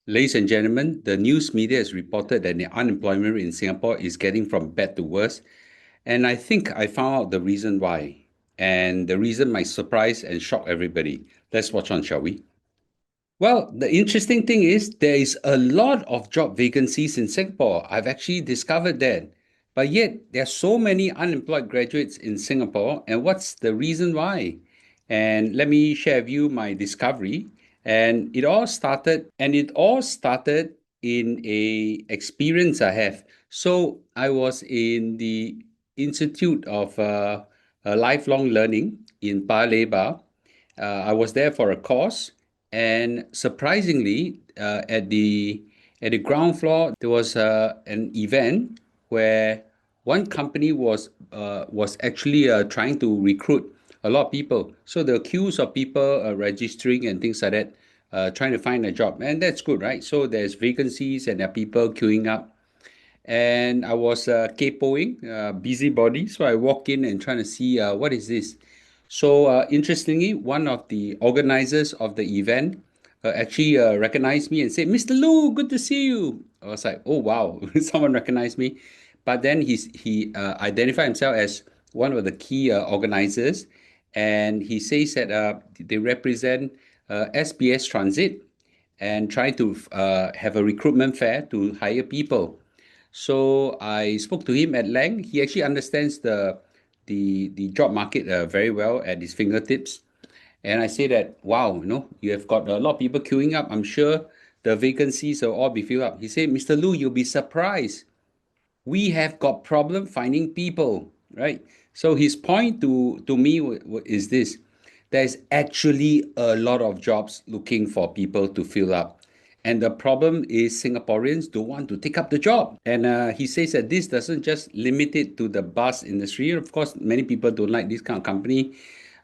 Ladies and gentlemen, the news media has reported that the unemployment rate in Singapore is getting from bad to worse. And I think I found out the reason why. And the reason might surprise and shock everybody. Let's watch on, shall we? Well, the interesting thing is there is a lot of job vacancies in Singapore. I've actually discovered that. But yet, there are so many unemployed graduates in Singapore. And what's the reason why? And let me share with you my discovery. And it all started in a experience I have. So I was in the Institute of Lifelong Learning in Paya Lebar. I was there for a course, and surprisingly, at the ground floor there was an event where one company was actually trying to recruit a lot of people. So the queues of people registering and things like that, trying to find a job, and that's good, right? So there's vacancies and there are people queuing up, and I was capoing, busybody. So I walk in and trying to see what is this. So interestingly, one of the organizers of the event actually recognized me and said, "Mr. Lu, good to see you." I was like, "Oh wow, someone recognized me." But then he identified himself as one of the key organizers, and he says that they represent SBS Transit and try to have a recruitment fair to hire people. So I spoke to him at length. He actually understands the job market very well at his fingertips. And I say that, wow, you have got a lot of people queuing up. I'm sure the vacancies will all be filled up. He said, Mr. Lu, you'll be surprised. We have got problem finding people, right? So his point to me is this: there's actually a lot of jobs looking for people to fill up, and the problem is Singaporeans don't want to take up the job. And he says that this doesn't just limit it to the bus industry. Of course, many people don't like this kind of company,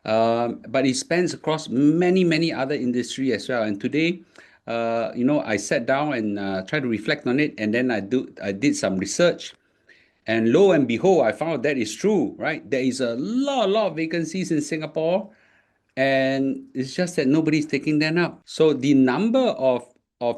but it spans across many other industry as well. And today, I sat down and tried to reflect on it, and then I did some research, and lo and behold, I found that is true, right? There is a lot of vacancies in Singapore, and it's just that nobody's taking them up. So the number of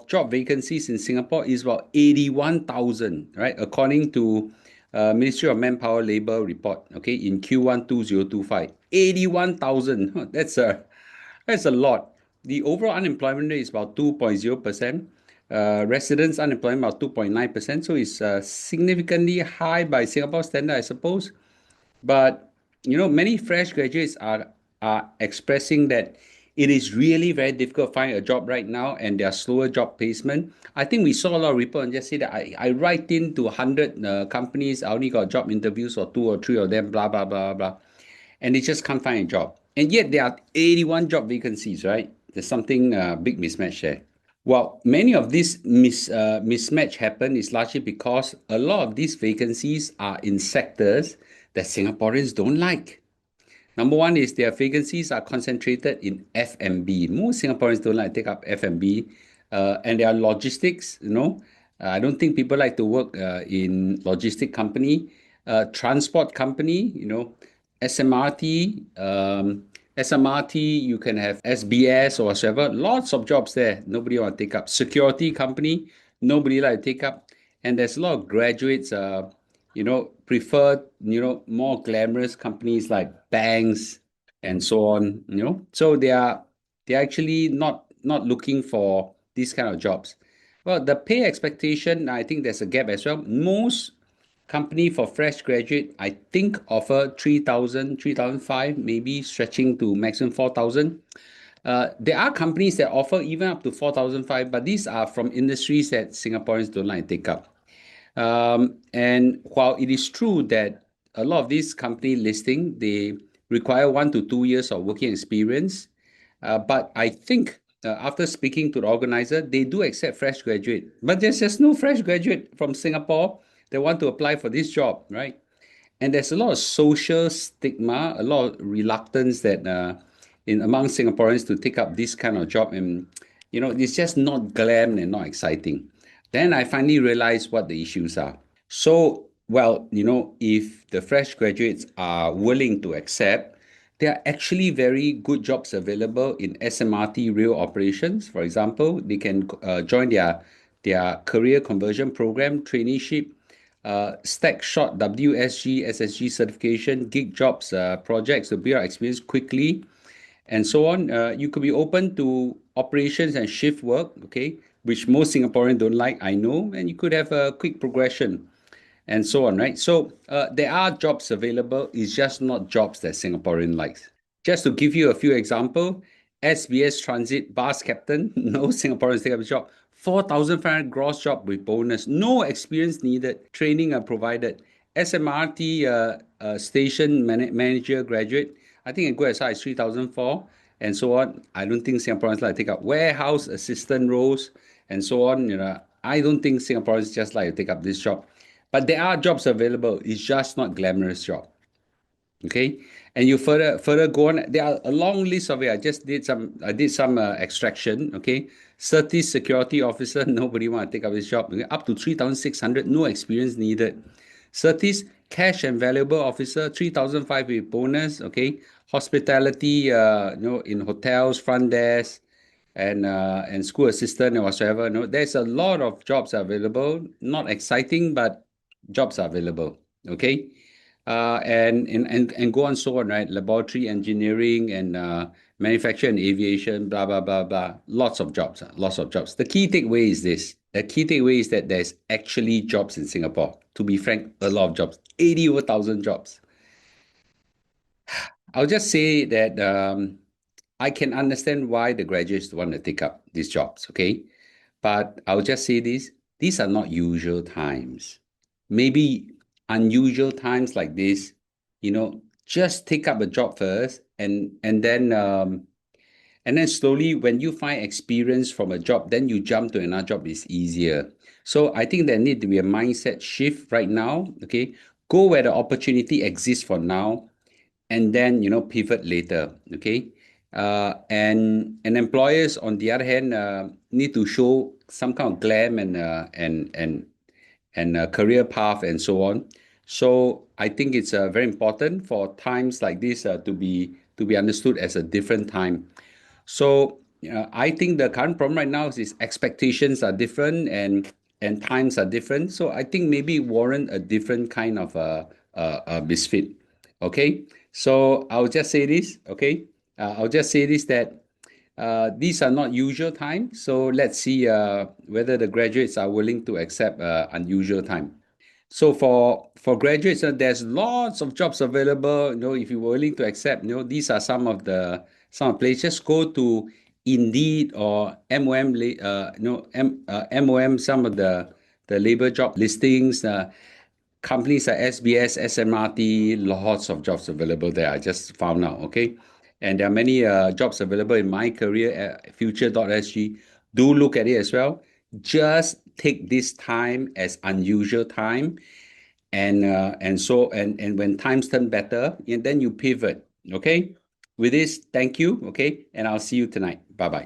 job vacancies in Singapore is about 81,000, right? According to Ministry of Manpower Labour report, okay, in Q1 2025, 81,000. That's a lot. The overall unemployment rate is about 2.0%. Residents unemployment about 2.9%. So it's significantly high by Singapore standard, I suppose. But many fresh graduates are expressing that it is really very difficult to find a job right now, and there are slower job placement. I think we saw a lot of report and just say that I write in to 100 companies, I only got job interviews for two or three of them, blah blah blah blah, and they just can't find a job. And yet there are 81 job vacancies, right? There's something big mismatch there. Well, many of these mismatch happen is largely because a lot of these vacancies are in sectors that Singaporeans don't like. Number one is their vacancies are concentrated in F&B. Most Singaporeans don't like to take up F&B, and there are logistics. I don't think people like to work in logistic company, transport company. SMRT, SMRT. You can have SBS or whatever. Lots of jobs there. Nobody want to take up. Security company. Nobody like to take up. And there's a lot of graduates. Prefer, more glamorous companies like banks and so on, So they're actually not looking for these kind of jobs. Well, the pay expectation, I think there's a gap as well. Most company for fresh graduate, I think offer 3,000, 3,005, maybe stretching to maximum 4,000. There are companies that offer even up to 4,005, but these are from industries that Singaporeans don't like to take up. And while it is true that a lot of these company listing, they require 1 to 2 years of working experience, but I think after speaking to the organizer, they do accept fresh graduate. But there's just no fresh graduate from Singapore that want to apply for this job, right? And there's a lot of social stigma, a lot of reluctance that in among Singaporeans to take up this kind of job, and it's just not glam and not exciting. Then I finally realized what the issues are. So, well, if the fresh graduates are willing to accept, There are actually very good jobs available in SMRT rail operations. For example, they can join their career conversion program, traineeship, stack short WSG, SSG certification, gig jobs, projects to build our experience quickly, and so on. You could be open to operations and shift work, okay, which most Singaporeans don't like, I know, and you could have a quick progression and so on, right? So there are jobs available. It's just not jobs that Singaporean likes. Just to give you a few example, SBS Transit bus captain, no Singaporeans take up the job. 4,500 gross job with bonus. No experience needed. Training are provided. SMRT station manager graduate. I think it go as high as 3,004 and so on. I don't think Singaporeans like to take up warehouse assistant roles and so on. I don't think Singaporeans just like to take up this job. But there are jobs available. It's just not glamorous job. Okay, and you further go on. There are a long list of it. I did some extraction. Okay, Certis security officer. Nobody want to take up this job. Okay? Up to 3,600. No experience needed. Certis cash and valuable officer. 3,005 with bonus. Okay, hospitality. In hotels, front desk, and school assistant and whatsoever. No, there's a lot of jobs available. Not exciting, but jobs are available. Okay, and go on so on, right? Laboratory engineering and manufacture and aviation, blah blah blah blah. Lots of jobs, lots of jobs. The key takeaway is this. The key takeaway is that there's actually jobs in Singapore. To be frank, a lot of jobs. 80 over 1,000 jobs. I'll just say that I can understand why the graduates want to take up these jobs, okay? But I'll just say this, these are not usual times. Maybe unusual times like this, just take up a job first and then slowly when you find experience from a job, then you jump to another job is easier. So I think there need to be a mindset shift right now, okay? Go where the opportunity exists for now and then pivot later, okay. And employers on the other hand need to show some kind of glam and career path and so on. So I think it's very important for times like this to be understood as a different time. So I think the current problem right now is expectations are different and times are different. So I think maybe warrant a different kind of misfit. Okay. So I'll just say this. Okay. I'll just say this that these are not usual times. So let's see whether the graduates are willing to accept unusual time. So for graduates, there's lots of jobs available. If you're willing to accept, these are some places. Just go to Indeed or MOM, MOM, some of the labor job listings. Companies like SBS, SMRT, lots of jobs available there. I just found out. Okay, and there are many jobs available in my career at future.sg. Do look at it as well. Just take this time as unusual time and when times turn better, and then you pivot. Okay, with this, thank you. Okay, and I'll see you tonight. Bye bye.